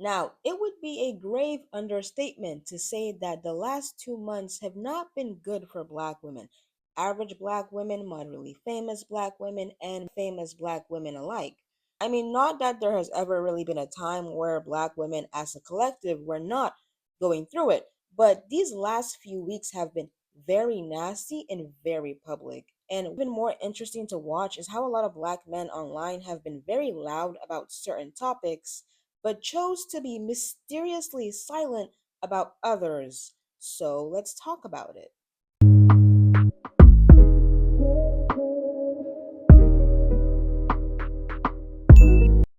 Now, it would be a grave understatement to say that the last 2 months have not been good for Black women. Average Black women, moderately famous Black women, and famous Black women alike. I mean, not that there has ever really been a time where Black women as a collective were not going through it, but these last few weeks have been very nasty and very public. And even more interesting to watch is how a lot of Black men online have been very loud about certain topics but chose to be mysteriously silent about others. So let's talk about it.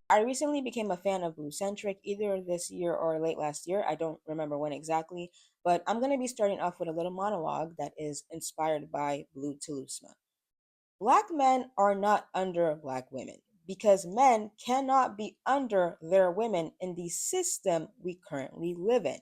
I recently became a fan of Blue Centric either this year or late last year. I don't remember when exactly, but I'm going to be starting off with a little monologue that is inspired by Blue Telusma. Black men are not under Black women because men cannot be under their women in the system we currently live in.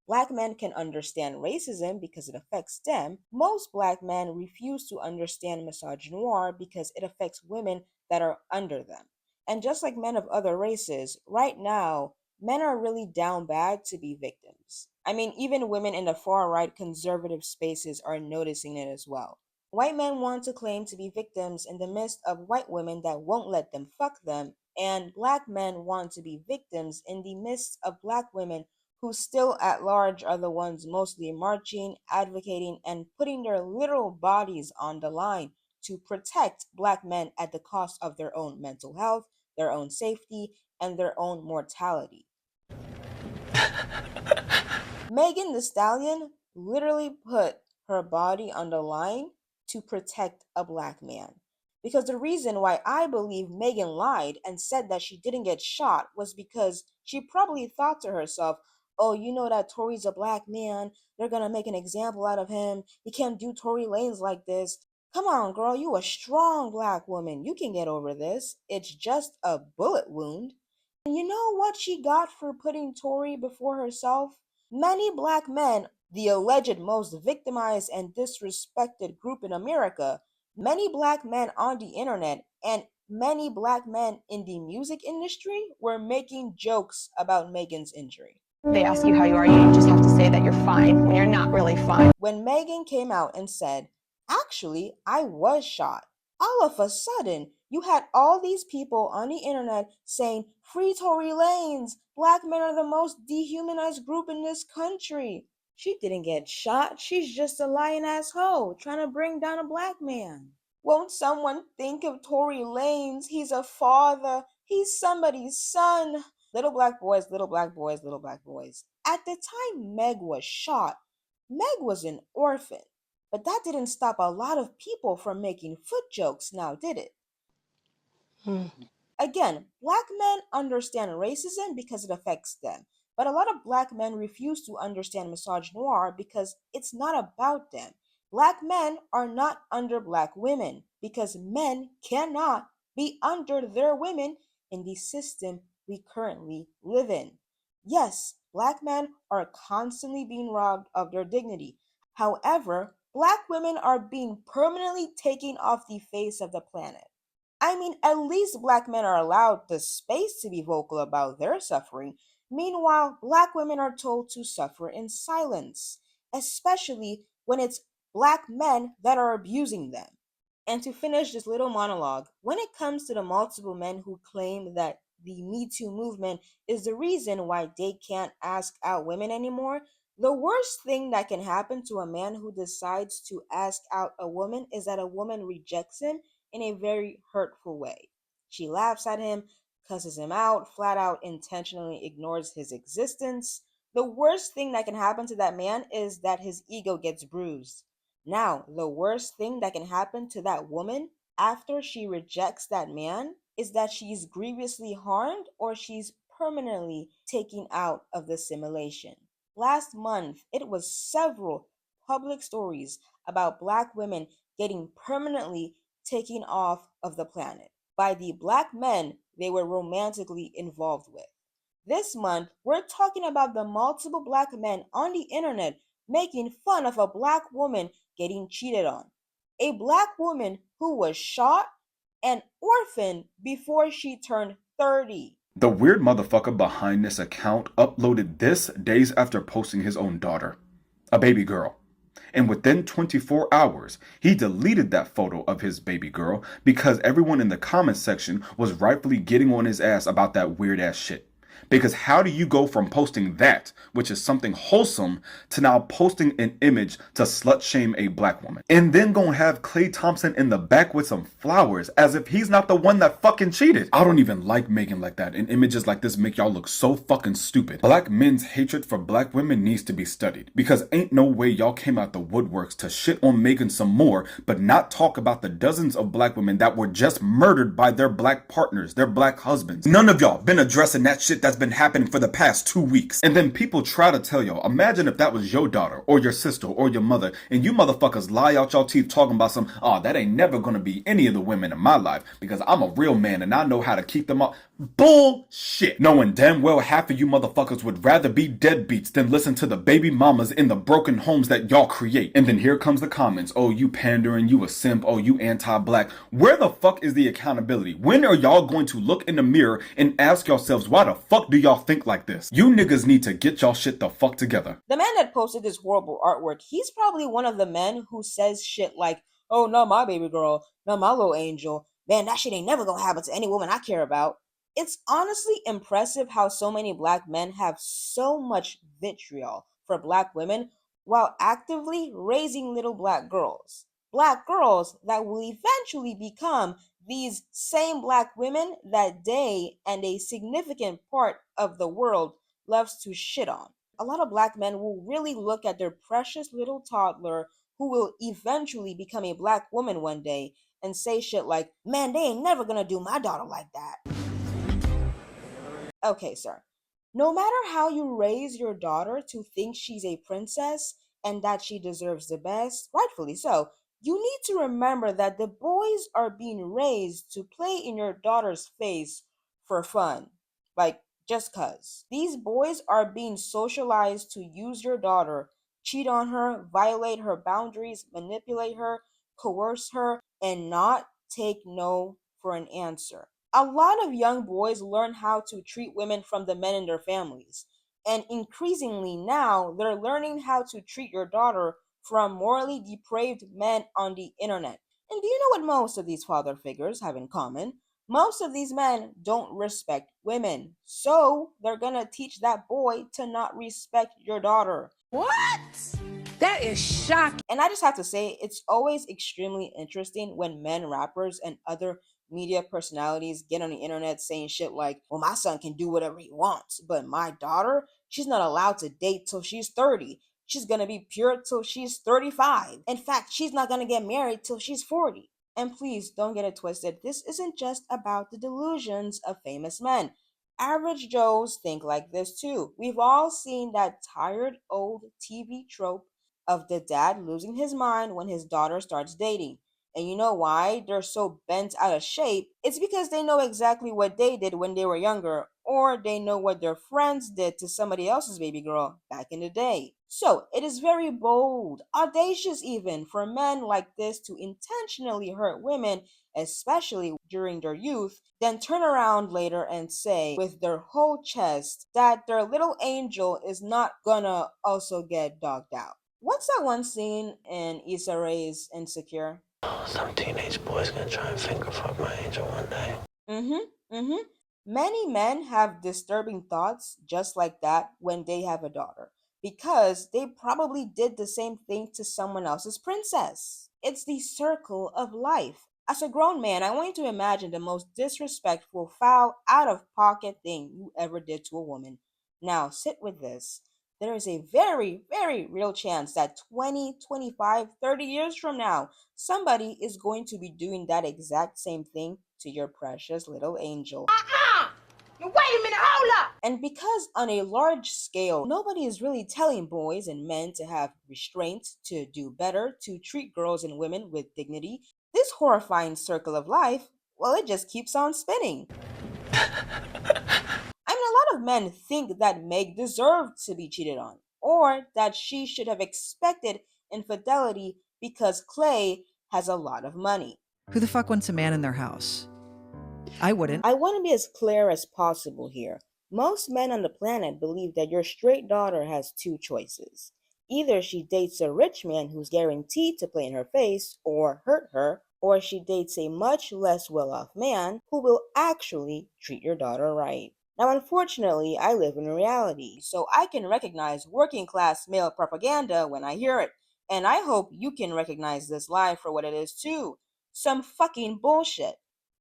Black men can understand racism because it affects them. Most Black men refuse to understand misogynoir because it affects women that are under them. And just like men of other races, right now, men are really down bad to be victims. I mean, even women in the far right conservative spaces are noticing it as well. White men want to claim to be victims in the midst of white women that won't let them fuck them, and Black men want to be victims in the midst of Black women who still at large are the ones mostly marching, advocating, and putting their literal bodies on the line to protect Black men at the cost of their own mental health, their own safety, and their own mortality. Megan the Stallion literally put her body on the line to protect a Black man. Because the reason why I believe Megan lied and said that she didn't get shot was because she probably thought to herself, oh, you know that Tory's a Black man. They're gonna make an example out of him. You can't do Tory Lanez like this. Come on, girl, you a strong Black woman. You can get over this. It's just a bullet wound. And you know what she got for putting Tory before herself? Many Black men, the alleged most victimized and disrespected group in America, many Black men on the internet, and many Black men in the music industry were making jokes about Megan's injury. They ask you how you are, you just have to say that you're fine when you're not really fine. When Megan came out and said, actually, I was shot, all of a sudden, you had all these people on the internet saying, free Tory Lanez, Black men are the most dehumanized group in this country. She didn't get shot, she's just a lying ass hoe trying to bring down a Black man. Won't someone think of Tory Lanez? He's a father, he's somebody's son. Little black boys, little black boys, little black boys. At the time Meg was shot, Meg was an orphan. But that didn't stop a lot of people from making foot jokes now, did it? Again, Black men understand racism because it affects them. But a lot of Black men refuse to understand misogynoir because it's not about them. Black men are not under Black women because men cannot be under their women in the system we currently live in. Yes, Black men are constantly being robbed of their dignity. However, Black women are being permanently taken off the face of the planet. I mean, at least Black men are allowed the space to be vocal about their suffering. Meanwhile, Black women are told to suffer in silence, especially when it's Black men that are abusing them. And to finish this little monologue, when it comes to the multiple men who claim that the Me Too movement is the reason why they can't ask out women anymore, the worst thing that can happen to a man who decides to ask out a woman is that a woman rejects him in a very hurtful way. She laughs at him, cusses him out, flat out intentionally ignores his existence. The worst thing that can happen to that man is that his ego gets bruised. Now, the worst thing that can happen to that woman after she rejects that man is that she's grievously harmed or she's permanently taken out of the simulation. Last month, it was several public stories about Black women getting permanently taken off of the planet by the Black men they were romantically involved with. This month, we're talking about the multiple Black men on the internet making fun of a Black woman getting cheated on. A Black woman who was shot and orphaned before she turned 30. The weird motherfucker behind this account uploaded this days after posting his own daughter, a baby girl. And within 24 hours, he deleted that photo of his baby girl because everyone in the comment section was rightfully getting on his ass about that weird ass shit. Because how do you go from posting that, which is something wholesome, to now posting an image to slut shame a black woman? And then gonna have Klay Thompson in the back with some flowers as if he's not the one that fucking cheated. I don't even like Megan like that, and images like this make y'all look so fucking stupid. Black men's hatred for black women needs to be studied, because ain't no way y'all came out the woodworks to shit on Megan some more, but not talk about the dozens of black women that were just murdered by their black partners, their black husbands. None of y'all been addressing that shit that's been happening for the past 2 weeks. And then people try to tell y'all, imagine if that was your daughter or your sister or your mother, and you motherfuckers lie out y'all teeth talking about some, oh, that ain't never gonna be any of the women in my life because I'm a real man and I know how to keep them up. Bullshit. Knowing damn well half of you motherfuckers would rather be deadbeats than listen to the baby mamas in the broken homes that y'all create. And then here comes the comments, oh, you pandering, you a simp, oh, you anti-black. Where the fuck is the accountability? When are y'all going to look in the mirror and ask yourselves, why the fuck do y'all think like this? You niggas need to get y'all shit the fuck together. The man that posted this horrible artwork, he's probably one of the men who says shit like, oh, not my baby girl, not my little angel. Man, that shit ain't never gonna happen to any woman I care about. It's honestly impressive how so many black men have so much vitriol for black women while actively raising little black girls. Black girls that will eventually become these same black women that they and a significant part of the world loves to shit on. A lot of black men will really look at their precious little toddler who will eventually become a black woman one day and say shit like, man, they ain't never gonna do my daughter like that. Okay, sir. No matter how you raise your daughter to think she's a princess and that she deserves the best, rightfully so, you need to remember that the boys are being raised to play in your daughter's face for fun. Like, just cuz. These boys are being socialized to use your daughter, cheat on her, violate her boundaries, manipulate her, coerce her, and not take no for an answer. A lot of young boys learn how to treat women from the men in their families. And increasingly now, they're learning how to treat your daughter from morally depraved men on the internet. And do you know what most of these father figures have in common? Most of these men don't respect women. So they're gonna teach that boy to not respect your daughter. What? That is shocking. And I just have to say, it's always extremely interesting when men rappers and other media personalities get on the internet saying shit like, well, my son can do whatever he wants, but my daughter, she's not allowed to date till she's 30. She's gonna be pure till she's 35. In fact, she's not gonna get married till she's 40. And please don't get it twisted. This isn't just about the delusions of famous men. Average Joes think like this too. We've all seen that tired old TV trope of the dad losing his mind when his daughter starts dating. And you know why they're so bent out of shape? It's because they know exactly what they did when they were younger, or they know what their friends did to somebody else's baby girl back in the day. So it is very bold, audacious even, for men like this to intentionally hurt women, especially during their youth, then turn around later and say with their whole chest that their little angel is not gonna also get dogged out. What's that one scene in Issa Rae's Insecure? Some teenage boy's gonna try and finger fuck my angel one day. Mm-hmm. Many men have disturbing thoughts just like that when they have a daughter, because they probably did the same thing to someone else's princess. It's the circle of life. As a grown man, I want you to imagine the most disrespectful, foul, out of pocket thing you ever did to a woman. Now, sit with this. There is a very, very real chance that 20, 25, 30 years from now, somebody is going to be doing that exact same thing to your precious little angel. Wait a minute, hold up! And because on a large scale, nobody is really telling boys and men to have restraint, to do better, to treat girls and women with dignity, this horrifying circle of life, well, it just keeps on spinning. I mean, a lot of men think that Meg deserved to be cheated on, or that she should have expected infidelity because Clay has a lot of money. Who the fuck wants a man in their house? I wouldn't. I want to be as clear as possible here. Most men on the planet believe that your straight daughter has two choices. Either she dates a rich man who's guaranteed to play in her face or hurt her, or she dates a much less well-off man who will actually treat your daughter right. Now, unfortunately, I live in reality, so I can recognize working class male propaganda when I hear it, and I hope you can recognize this lie for what it is too. Some fucking bullshit.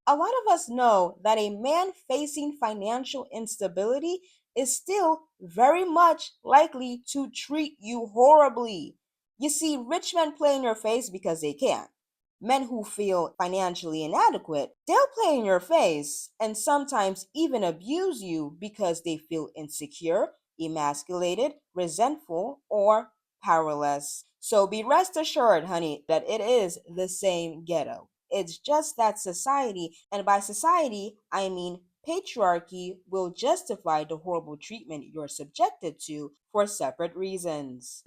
A lot of us know that a man facing financial instability is still very much likely to treat you horribly. You see, rich men play in your face because they can. Men who feel financially inadequate, they'll play in your face and sometimes even abuse you because they feel insecure, emasculated, resentful, or powerless. So be rest assured, honey, that it is the same ghetto. It's just that society, and by society, I mean patriarchy, will justify the horrible treatment you're subjected to for separate reasons.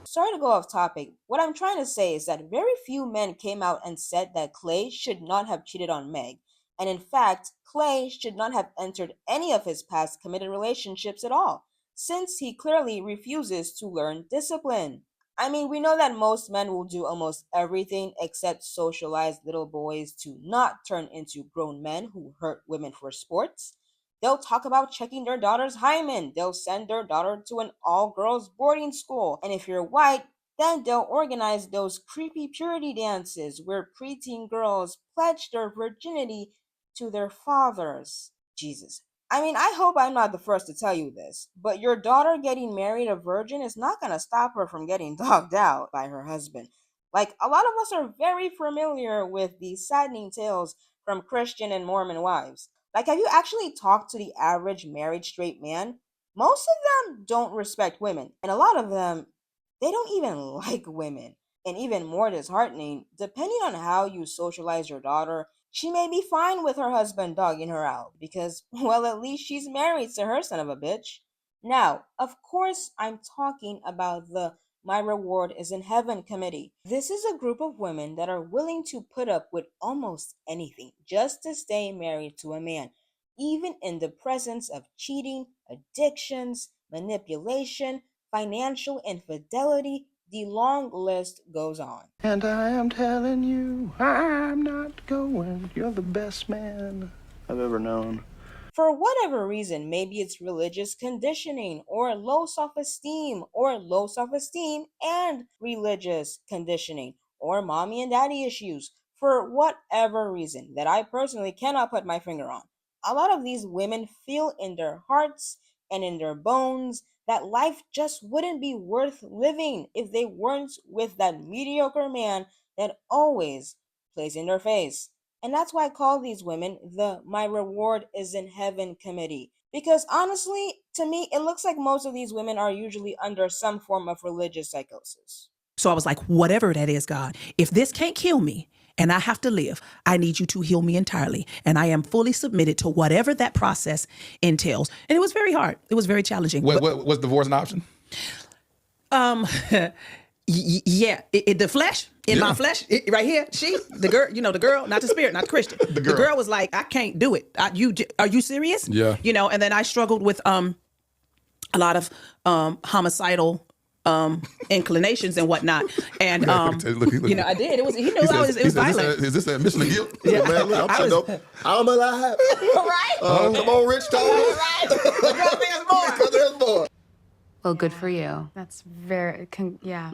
Sorry to go off topic. What I'm trying to say is that very few men came out and said that Clay should not have cheated on Meg. And in fact, Clay should not have entered any of his past committed relationships at all, since he clearly refuses to learn discipline. I mean, we know that most men will do almost everything except socialize little boys to not turn into grown men who hurt women for sports. They'll talk about checking their daughter's hymen. They'll send their daughter to an all-girls boarding school. And if you're white, then they'll organize those creepy purity dances where preteen girls pledge their virginity to their fathers. Jesus. I mean, I hope I'm not the first to tell you this, but your daughter getting married a virgin is not going to stop her from getting dogged out by her husband. Like, a lot of us are very familiar with the saddening tales from Christian and Mormon wives. Like, have you actually talked to the average married straight man? Most of them don't respect women, and a lot of them, they don't even like women. And even more disheartening, depending on how you socialize your daughter, she may be fine with her husband dogging her out because, well, at least she's married to her son of a bitch. Now, of course, I'm talking about the My Reward is in Heaven committee. This is a group of women that are willing to put up with almost anything just to stay married to a man, even in the presence of cheating, addictions, manipulation, financial infidelity. The long list goes on. And I am telling you, I'm not going. You're the best man I've ever known. For whatever reason, maybe it's religious conditioning or low self-esteem and religious conditioning or mommy and daddy issues, for whatever reason that I personally cannot put my finger on. A lot of these women feel in their hearts and in their bones that life just wouldn't be worth living if they weren't with that mediocre man that always plays in their face. And that's why I call these women the My Reward is in Heaven committee. Because honestly, to me, it looks like most of these women are usually under some form of religious psychosis. So I was like, whatever that is, God, if this can't kill me and I have to live, I need you to heal me entirely. And I am fully submitted to whatever that process entails. And it was very hard. It was very challenging. What was divorce an option? Yeah, the flesh in my flesh right here. The girl, not the spirit, not the Christian. The girl was like, I can't do it. Are you serious? Yeah. And then I struggled with a lot of homicidal inclinations and whatnot. And look. I did. It was it was violent. Is this an admission of guilt? Yeah, man, look, I'm alive. Right. Come on, Rich, tell us. Right. Because there's more. Because there's more. Well, good for you. That's very, yeah.